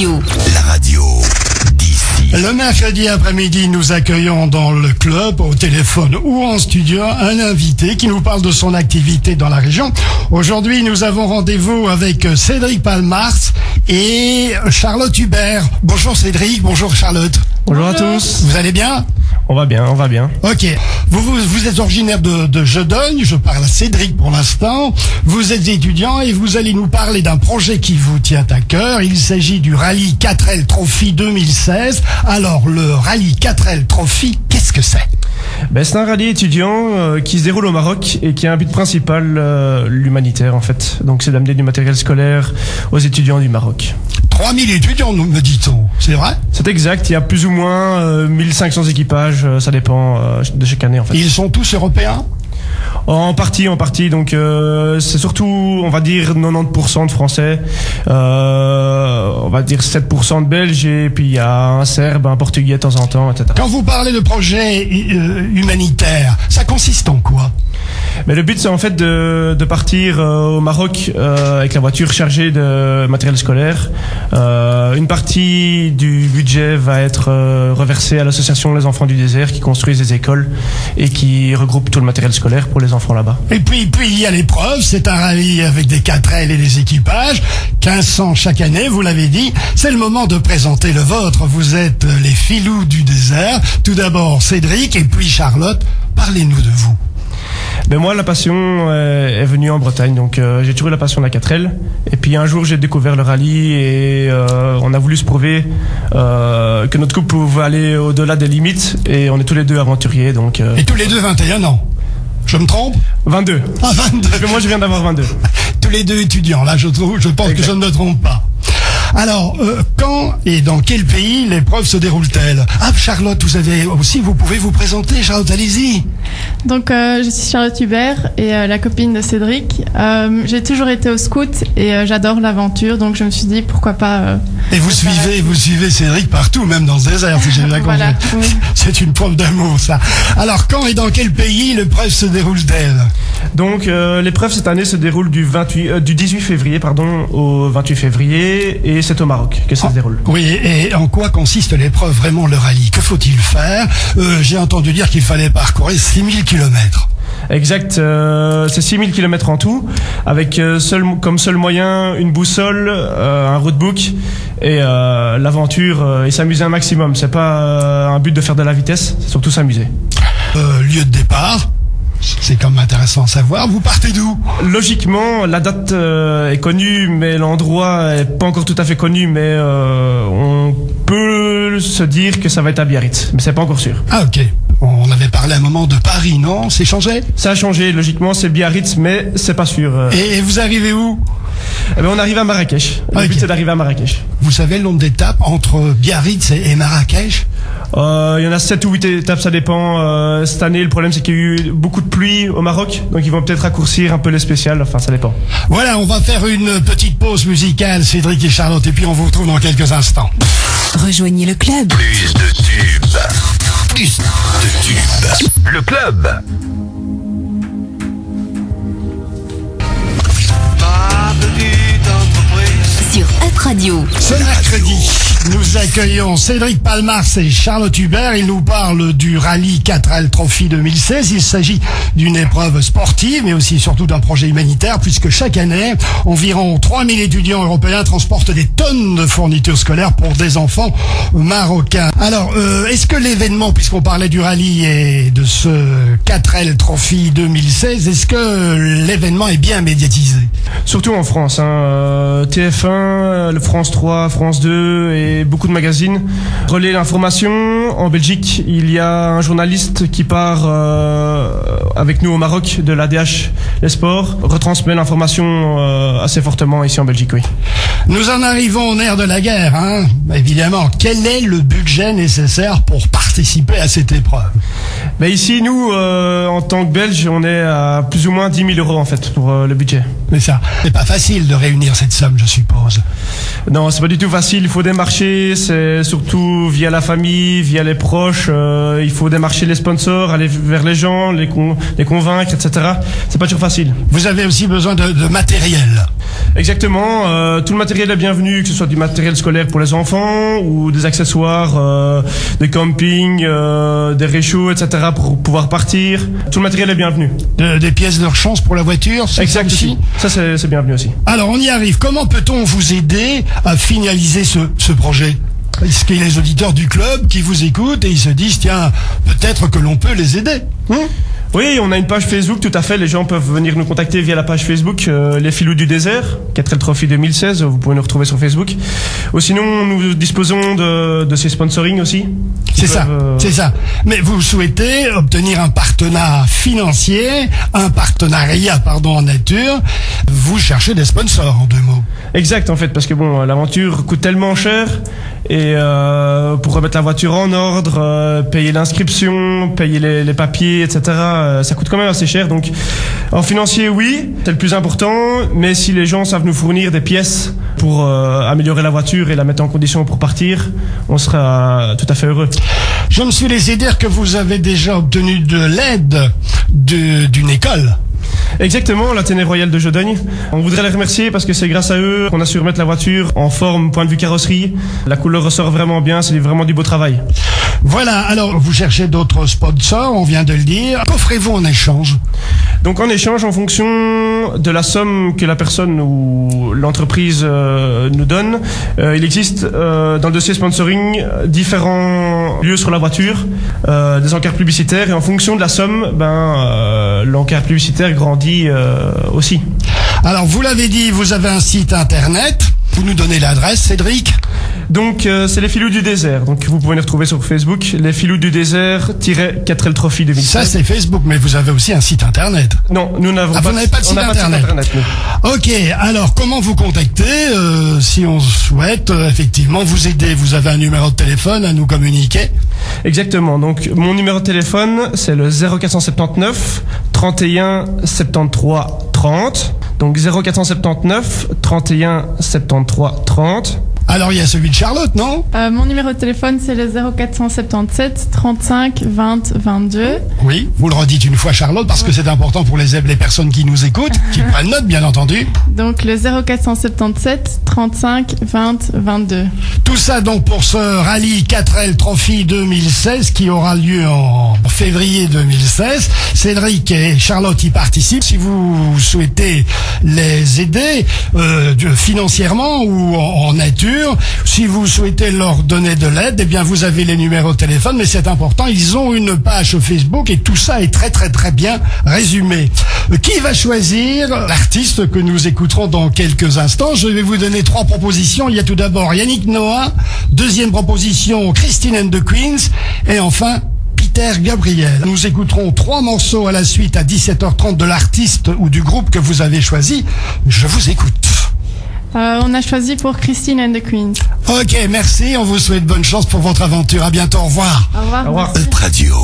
Radio. La radio d'ici. Le mercredi après-midi, nous accueillons dans le club, au téléphone ou en studio, un invité qui nous parle de son activité dans la région. Aujourd'hui, nous avons rendez-vous avec Cédric Palmars et Charlotte Hubert. Bonjour Cédric, bonjour Charlotte. Bonjour à tous. Vous allez bien ? On va bien, on va bien. Ok. Vous êtes originaire de Jedogne, je parle à Cédric pour l'instant. Vous êtes étudiant et vous allez nous parler d'un projet qui vous tient à cœur. Il s'agit du Rallye 4L Trophy 2016. Alors, le Rallye 4L Trophy, qu'est-ce que c'est ? C'est un rallye étudiant qui se déroule au Maroc et qui a un but principal, l'humanitaire en fait. Donc c'est d'amener du matériel scolaire aux étudiants du Maroc. 3000 étudiants, me dit-on. C'est vrai ? C'est exact, il y a plus ou moins 1500 équipages, ça dépend de chaque année en fait. Ils sont tous européens ? En partie. Donc c'est surtout, on va dire 90% de Français, on va dire 7% de Belges et puis il y a un Serbe, un Portugais de temps en temps, etc. Quand vous parlez de projet humanitaire, ça consiste en quoi ? Mais le but c'est en fait de partir au Maroc avec la voiture chargée de matériel scolaire. Une partie du budget va être reversée à l'association Les Enfants du Désert qui construisent des écoles et qui regroupe tout le matériel scolaire pour les enfants là-bas. Et puis il y a l'épreuve, c'est un rallye avec des 4L et des équipages, 1500 chaque année, vous l'avez dit. C'est le moment de présenter le vôtre. Vous êtes les filous du désert. Tout d'abord Cédric et puis Charlotte, parlez-nous de vous. Moi, la passion est venue en Bretagne, donc j'ai toujours eu la passion de la 4L. Et puis un jour, j'ai découvert le rallye et on a voulu se prouver que notre couple pouvait aller au-delà des limites. Et on est tous les deux aventuriers, donc. Et tous les deux 21 ans. Je me trompe ? 22. Ah, 22. Parce que moi, je viens d'avoir 22. Tous les deux étudiants. Là, je pense exact. Que je ne me trompe pas. Alors, quand et dans quel pays l'épreuve se déroule-t-elle ? Ah, Charlotte, vous pouvez vous présenter. Charlotte, allez-y. Donc, je suis Charlotte Hubert et la copine de Cédric. J'ai toujours été au scout et j'adore l'aventure, donc je me suis dit pourquoi pas. Et vous suivez Cédric partout, même dans le désert, si j'ai bien compris. Voilà, oui. C'est une preuve d'amour, ça. Alors, quand et dans quel pays l'épreuve se déroule-t-elle ? Donc, l'épreuve cette année se déroule du 18 février, au 28 février, et c'est au Maroc que ça se déroule. Oui, et en quoi consiste l'épreuve, vraiment le rallye ? Que faut-il faire ? J'ai entendu dire qu'il fallait parcourir 6000 kilomètres. Exact, c'est 6000 km en tout, avec comme seul moyen une boussole, un roadbook et l'aventure et s'amuser un maximum. C'est pas un but de faire de la vitesse, c'est surtout s'amuser. Lieu de départ ? C'est quand même intéressant à savoir. Vous partez d'où ? Logiquement, la date est connue, mais l'endroit est pas encore tout à fait connu. Mais on peut se dire que ça va être à Biarritz, mais c'est pas encore sûr. Ah ok. On avait parlé à un moment de Paris, non ? C'est changé ? Ça a changé. Logiquement, c'est Biarritz, mais c'est pas sûr. Et vous arrivez où ? On arrive à Marrakech. Le but c'est d'arriver à Marrakech. Vous savez le nombre d'étapes entre Biarritz et Marrakech ? Il y en a 7 ou 8 étapes, ça dépend. Cette année, le problème c'est qu'il y a eu beaucoup de pluie au Maroc, donc ils vont peut-être raccourcir un peu les spéciales, enfin ça dépend. Voilà, on va faire une petite pause musicale, Cédric et Charlotte, et puis on vous retrouve dans quelques instants. Rejoignez le club. Plus de tubes. Plus de tubes. Le club. Sur Up Radio. Ce mercredi, nous accueillons Cédric Palmars et Charlotte Hubert. Ils nous parlent du Rallye 4L Trophy 2016. Il s'agit d'une épreuve sportive, mais aussi surtout d'un projet humanitaire, puisque chaque année, environ 3000 étudiants européens transportent des tonnes de fournitures scolaires pour des enfants marocains. Alors, est-ce que l'événement, puisqu'on parlait du rallye et de ce 4L Trophy 2016, est-ce que l'événement est bien médiatisé ? Surtout en France, TF1, le France 3, France 2 et beaucoup de magazines relaient l'information. En Belgique, il y a un journaliste qui part avec nous au Maroc de l'ADH Les Sports, retransmet l'information assez fortement ici en Belgique, oui. Nous en arrivons au nerf de la guerre, hein. Évidemment, quel est le budget nécessaire pour participer à cette épreuve ? Ici, nous, en tant que Belges, on est à plus ou moins 10 000 € en fait pour le budget. Mais ça, c'est pas facile de réunir cette somme, je suppose. Non, c'est pas du tout facile. Il faut démarcher, c'est surtout via la famille, via les proches. Il faut démarcher les sponsors, aller vers les gens, les convaincre, etc. C'est pas toujours facile. Vous avez aussi besoin de matériel. Exactement, tout le matériel est bienvenu, que ce soit du matériel scolaire pour les enfants ou des accessoires de camping, des réchauds, etc. pour pouvoir partir. Tout le matériel est bienvenu. Des pièces de rechange pour la voiture, c'est Exact ça aussi. Ça c'est bienvenu aussi. Alors on y arrive. Comment peut-on vous aider à finaliser ce projet? Est-ce qu'il y a les auditeurs du club qui vous écoutent et ils se disent tiens, peut-être que l'on peut les aider, Oui, on a une page Facebook, tout à fait. Les gens peuvent venir nous contacter via la page Facebook Les Filous du désert, 4L Trophy 2016. Vous pouvez nous retrouver sur Facebook. Ou sinon, nous disposons de ces sponsoring aussi. C'est ça, c'est ça. Mais vous souhaitez obtenir un partenariat financier, en nature. Vous cherchez des sponsors, en 2 mots. Exact, en fait, parce que bon, l'aventure coûte tellement cher. Et pour remettre la voiture en ordre, payer l'inscription, payer les papiers, etc., ça coûte quand même assez cher. Donc, en financier, oui, c'est le plus important. Mais si les gens savent nous fournir des pièces pour améliorer la voiture et la mettre en condition pour partir, on sera tout à fait heureux. Je me suis laissé dire que vous avez déjà obtenu de l'aide d'une école. Exactement, l'Athénée Royal de Jodogne. On voudrait les remercier parce que c'est grâce à eux qu'on a su remettre la voiture en forme, point de vue carrosserie. La couleur ressort vraiment bien, c'est vraiment du beau travail. Voilà, alors vous cherchez d'autres sponsors, on vient de le dire. Qu'offrez-vous en échange? Donc en échange, en fonction de la somme que la personne ou l'entreprise nous donne, il existe dans le dossier sponsoring différents lieux sur la voiture, des encarts publicitaires, et en fonction de la somme, l'encart publicitaire grandit aussi. Alors vous l'avez dit, vous avez un site internet. Vous nous donnez l'adresse, Cédric? Donc c'est les Filous du désert. Donc vous pouvez les retrouver sur Facebook, les Filous du désert -4L Trophy 2016. Ça c'est Facebook, mais vous avez aussi un site internet. Non, nous n'avons vous n'avez pas de site internet. Ok, alors comment vous contacter si on souhaite effectivement vous aider? Vous avez un numéro de téléphone à nous communiquer? Exactement, donc mon numéro de téléphone c'est le 0479 31 73 30. Donc 0479 31 73 30. Alors il y a celui de Charlotte, non? Mon numéro de téléphone c'est le 0477 35 20 22. Oui, vous le redites une fois, Charlotte, parce que c'est important pour les personnes qui nous écoutent, qui prennent note bien entendu. Donc le 0477 35 20 22. Tout ça donc pour ce rallye 4L Trophy 2016 qui aura lieu en février 2016. Cédric et Charlotte y participent. Si vous souhaitez les aider financièrement ou en nature, si vous souhaitez leur donner de l'aide, eh bien vous avez les numéros de téléphone, mais c'est important, ils ont une page Facebook et tout ça est très très très bien résumé. Qui va choisir l'artiste que nous écouterons dans quelques instants? Je vais vous donner 3 propositions. Il y a tout d'abord Yannick Noah, deuxième proposition Christine and the Queens, et enfin Peter Gabriel. Nous écouterons 3 morceaux à la suite à 17h30 de l'artiste ou du groupe que vous avez choisi. Je vous écoute. On a choisi pour Christine and the Queens. Ok, merci. On vous souhaite bonne chance pour votre aventure. À bientôt. Au revoir. Au revoir. Au revoir. Up Radio.